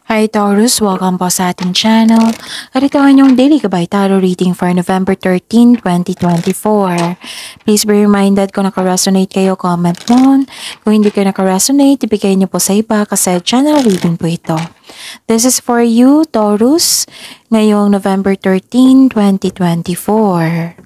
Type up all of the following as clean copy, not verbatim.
Hi Taurus, welcome po sa ating channel. At ito ang inyong daily gabay tarot reading for November 13, 2024. Please be reminded kung naka-resonate kayo, comment down. Kung hindi kayo naka-resonate, ibigay niyo po sa iba kasi channel reading po ito. This is for you, Taurus, ngayong November 13, 2024.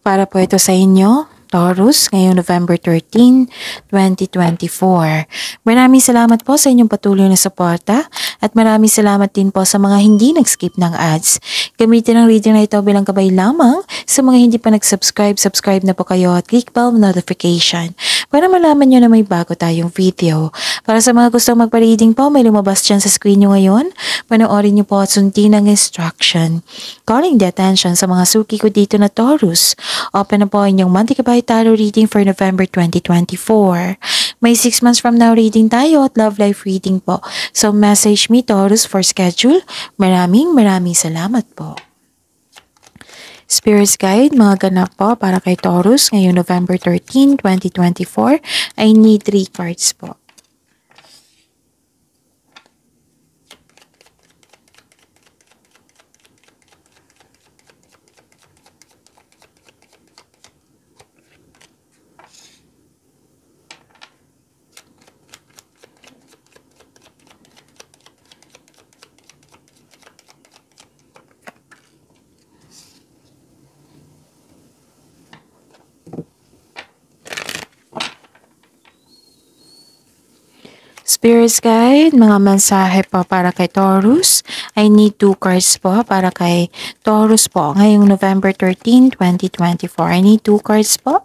Para po ito sa inyo, Taurus, ngayong November 13, 2024. Maraming salamat po sa inyong patuloy na suporta at maraming salamat din po sa mga hindi nag-skip ng ads. Gamitin ang reading na ito bilang gabay lamang sa mga hindi pa nag-subscribe. Subscribe na po kayo at click bell notification para malaman nyo na may bago tayong video. Para sa mga gustong magpa-reading po, may lumabas dyan sa screen nyo ngayon. Panoorin nyo po at sundin ang instruction. Calling the attention sa mga suki ko dito na Taurus. Open na po ang inyong monthly gabay tarot reading for November 2024. May 6 months from now reading tayo at love life reading po. So message me Taurus for schedule. Maraming salamat po. Spirits Guide, mga ganap po para kay Taurus ngayong November 13, 2024. I need 3 cards po. Spirits Guide, mga mensahe po para kay Taurus. I need 2 cards po para kay Taurus po ngayong November 13, 2024. I need 2 cards po.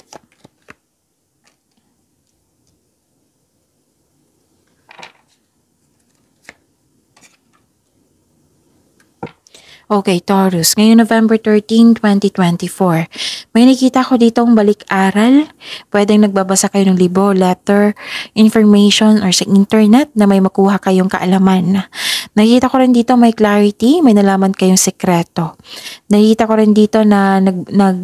Okay, Taurus, ngayong November 13, 2024. May nakita ko ditong balik-aral. Pwedeng nagbabasa kayo ng libro, letter, information, or sa internet na may makuha kayong kaalaman. Nakita ko rin dito may clarity, may nalaman kayong sekreto. Nakita ko rin dito na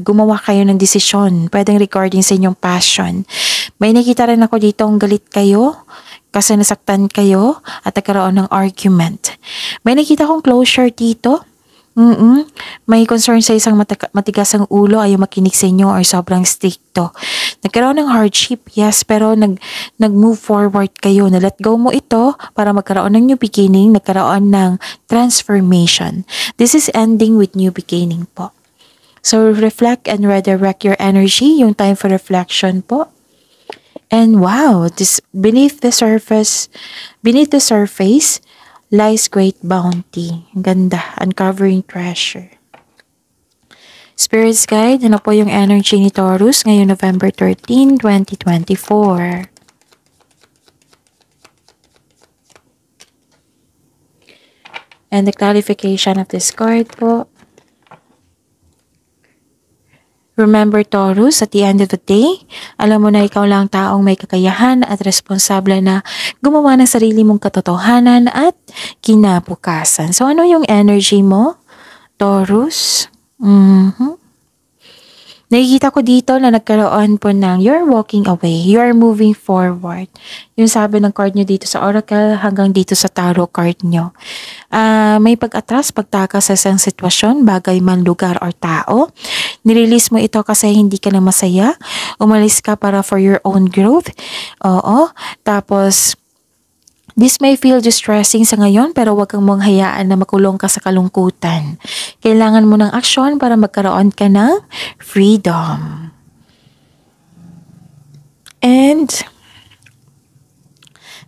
gumawa kayo ng desisyon. Pwedeng regarding sa inyong passion. May nakita rin ako ditong galit kayo kasi nasaktan kayo at nagkaroon ng argument. May nakita kong closure dito. May concern sa isang matigas ang ulo, ayaw makinig sa inyo or sobrang stricto. Nagkaroon ng hardship, yes, pero nag-move forward kayo. Na-let go mo ito para magkaroon ng new beginning, nagkaroon ng transformation. This is ending with new beginning po. So reflect and redirect your energy, yung time for reflection po. And wow, this beneath the surface, lies great bounty. Ang ganda. Uncovering treasure. Spirits Guide, ano po yung energy ni Taurus ngayong November 13, 2024? And the clarification of this card po. Remember Taurus, at the end of the day, alam mo na ikaw lang taong may kakayahan at responsable na gumawa ng sarili mong katotohanan at kinabukasan. So ano yung energy mo, Taurus? Nakikita ko dito na nagkaroon po ng you're walking away, you're moving forward. Yung sabi ng card nyo dito sa Oracle hanggang dito sa Tarot card nyo. May pag-atras, pagtakas sa isang sitwasyon, bagay man, lugar or tao. Nirelease mo ito kasi hindi ka na masaya. Umalis ka para for your own growth. Oo. Tapos, this may feel distressing sa ngayon pero huwag kang mong hayaan na makulong ka sa kalungkutan. Kailangan mo ng aksyon para magkaroon ka ng freedom. And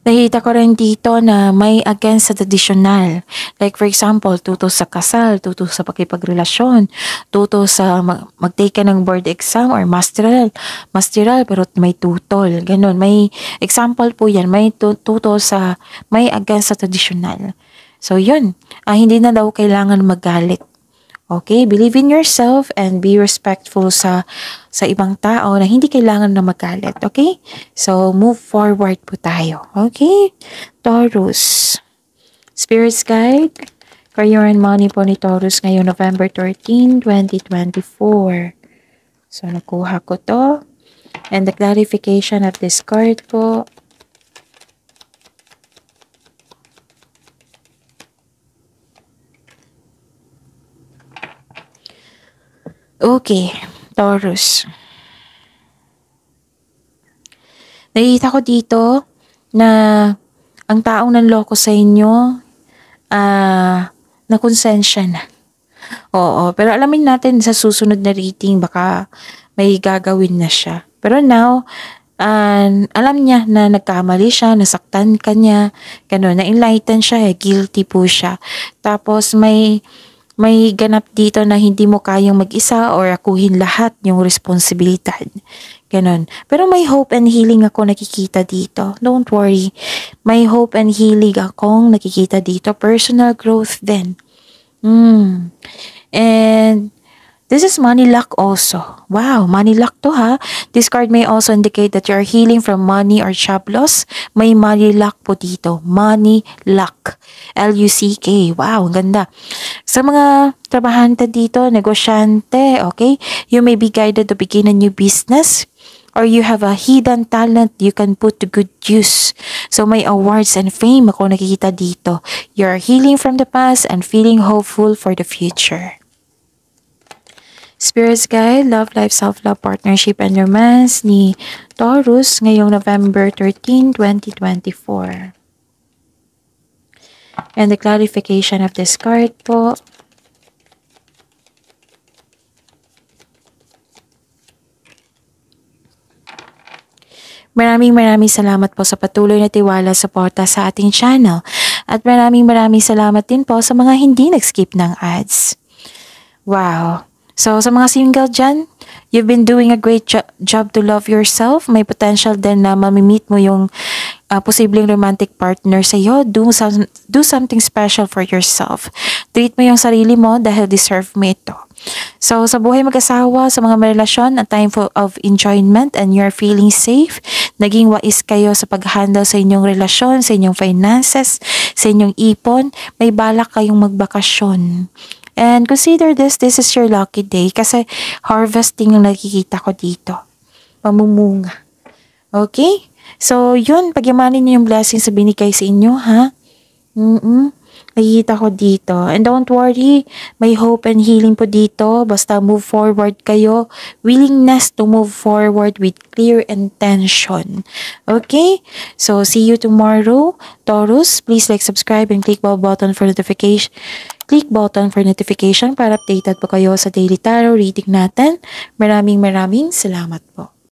nakita ko rin dito na may against sa traditional. Like for example, tuto sa kasal, tuto sa pakipagrelasyon, tuto sa mag-take ka ng board exam or masteral pero may tutol. Ganun, may example po yan, may tuto sa, may against sa traditional. So yun, hindi na daw kailangan magalit. Okay? Believe in yourself and be respectful sa ibang tao na hindi kailangan na magalit. Okay? So, move forward po tayo. Okay? Taurus. Spirits guide. Career and money po ni Taurus ngayon November 13, 2024. So, nakuha ko to. And the clarification of this card po. Okay, Taurus. Nakikita ko dito na ang taong nanloko sa inyo, nakonsensya na. Oo, pero alamin natin sa susunod na reading, baka may gagawin na siya. Pero now, alam niya na nagkamali siya, nasaktan ka niya, gano'n, na-enlighten siya, guilty po siya. Tapos may ganap dito na hindi mo kayang mag-isa or akuhin lahat yung responsibilidad. Ganon. Pero may hope and healing ako nakikita dito. Don't worry. May hope and healing akong nakikita dito. Personal growth din. And this is money luck also. Wow, money luck to ha. This card may also indicate that you're healing from money or job loss. May money luck po dito. Money luck. L-U-C-K. Wow, ang ganda. Sa mga trabahante dito, negosyante, okay? You may be guided to begin a new business or you have a hidden talent you can put to good use. So may awards and fame ako nakikita dito. You're healing from the past and feeling hopeful for the future. Spirits Guide, Love, Life, Self-Love, Partnership, and Romance ni Taurus ngayong November 13, 2024. And the clarification of this card po. Maraming salamat po sa patuloy na tiwala suporta sa ating channel. At maraming salamat din po sa mga hindi nag-skip ng ads. Wow! So, sa mga single dyan, you've been doing a great job to love yourself. May potential din na mamimit mo yung posibleng romantic partner sa iyo. Do something special for yourself. Treat mo yung sarili mo dahil deserve mo ito. So, sa buhay mag-asawa, sa mga relasyon, a time of enjoyment and you're feeling safe. Naging wais kayo sa pag-handle sa inyong relasyon, sa inyong finances, sa inyong ipon. May balak kayong magbakasyon. And consider this is your lucky day kasi harvesting yung nakikita ko dito. Pamumunga. Okay? So, yun, pagyamanin niyo yung blessings sa binigay sa inyo, ha? Nakikita ko dito. And don't worry, may hope and healing po dito. Basta move forward kayo. Willingness to move forward with clear intention. Okay? So, see you tomorrow. Taurus, please like, subscribe, and click bell button for notification. Click button for notification para updated po kayo sa daily tarot reading natin. Maraming salamat po.